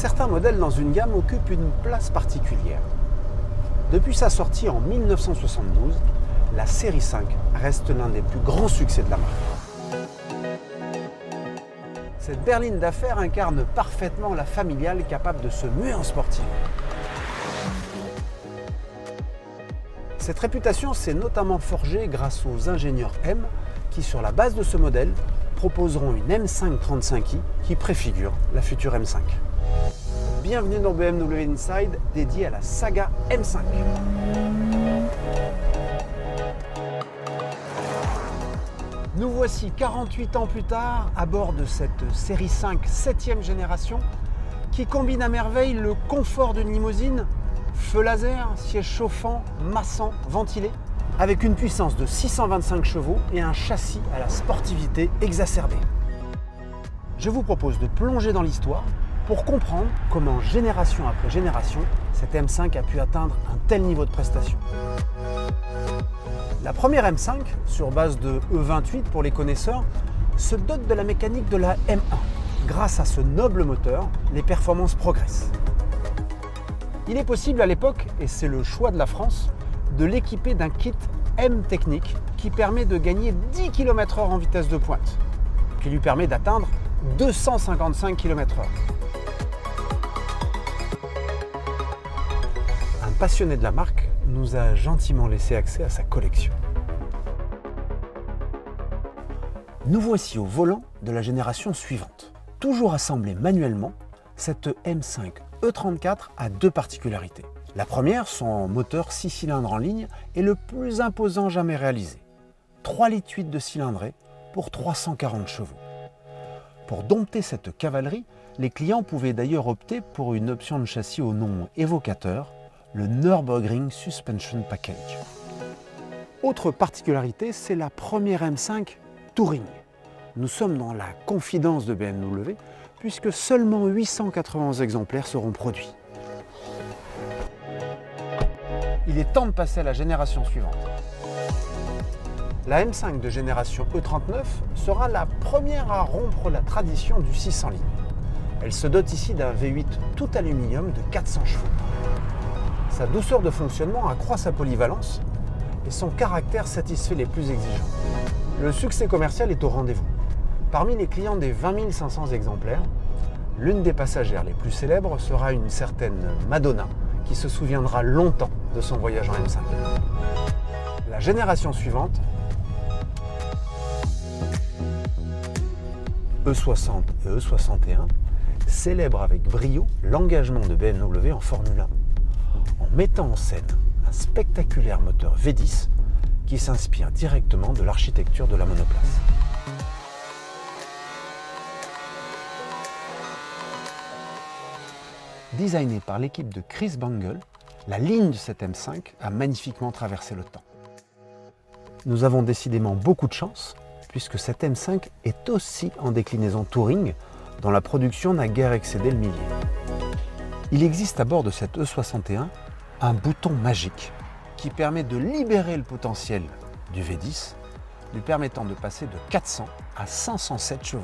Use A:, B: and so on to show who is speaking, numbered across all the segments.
A: certains modèles dans une gamme occupent une place particulière. Depuis sa sortie en 1972, la série 5 reste l'un des plus grands succès de la marque. Cette berline d'affaires incarne parfaitement la familiale capable de se muer en sportive. Cette réputation s'est notamment forgée grâce aux ingénieurs M qui, sur la base de ce modèle, proposeront une M5 35i qui préfigure la future M5. Bienvenue dans BMW Inside, dédié à la saga M5. Nous voici 48 ans plus tard à bord de cette série 5 7e génération qui combine à merveille le confort d'une limousine, feu laser, siège chauffant, massant, ventilé, avec une puissance de 625 chevaux et un châssis à la sportivité exacerbée. Je vous propose de plonger dans l'histoire pour comprendre comment, génération après génération, cette M5 a pu atteindre un tel niveau de prestation. La première M5, sur base de E28 pour les connaisseurs, se dote de la mécanique de la M1. Grâce à ce noble moteur, les performances progressent. Il est possible à l'époque, et c'est le choix de la France, de l'équiper d'un kit M technique qui permet de gagner 10 km/h en vitesse de pointe, qui lui permet d'atteindre 255 km/h. Un passionné de la marque nous a gentiment laissé accès à sa collection. Nous voici au volant de la génération suivante. Toujours assemblée manuellement, cette M5 E34 a deux particularités. La première, son moteur 6 cylindres en ligne est le plus imposant jamais réalisé. 3,8 litres de cylindrée pour 340 chevaux. Pour dompter cette cavalerie, les clients pouvaient d'ailleurs opter pour une option de châssis au nom évocateur, le Nürburgring Suspension Package. Autre particularité, c'est la première M5 Touring. Nous sommes dans la confidence de BMW puisque seulement 891 exemplaires seront produits. Il est temps de passer à la génération suivante. La M5 de génération E39 sera la première à rompre la tradition du 6 en ligne. Elle se dote ici d'un V8 tout aluminium de 400 chevaux. Sa douceur de fonctionnement accroît sa polyvalence et son caractère satisfait les plus exigeants. Le succès commercial est au rendez-vous. Parmi les clients des 20 500 exemplaires, l'une des passagères les plus célèbres sera une certaine Madonna qui se souviendra longtemps de son voyage en M5. La génération suivante, E60 et E61, célèbre avec brio l'engagement de BMW en Formule 1, en mettant en scène un spectaculaire moteur V10 qui s'inspire directement de l'architecture de la monoplace. Designée par l'équipe de Chris Bangle, la ligne de cette M5 a magnifiquement traversé le temps. Nous avons décidément beaucoup de chance, puisque cette M5 est aussi en déclinaison Touring, dont la production n'a guère excédé le millier. Il existe à bord de cette E61 un bouton magique qui permet de libérer le potentiel du V10, lui permettant de passer de 400 à 507 chevaux.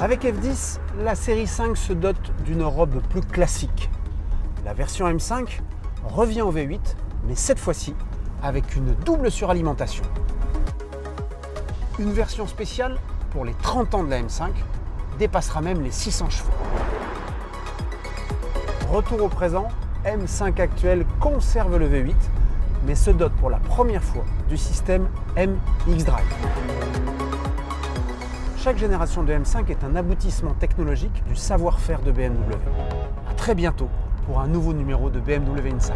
A: Avec F10, la série 5 se dote d'une robe plus classique. La version M5 revient au V8, mais cette fois-ci avec une double suralimentation. Une version spéciale pour les 30 ans de la M5 dépassera même les 600 chevaux. Retour au présent, M5 actuelle conserve le V8, mais se dote pour la première fois du système MX-Drive. Chaque génération de M5 est un aboutissement technologique du savoir-faire de BMW. À très bientôt pour un nouveau numéro de BMW Inside.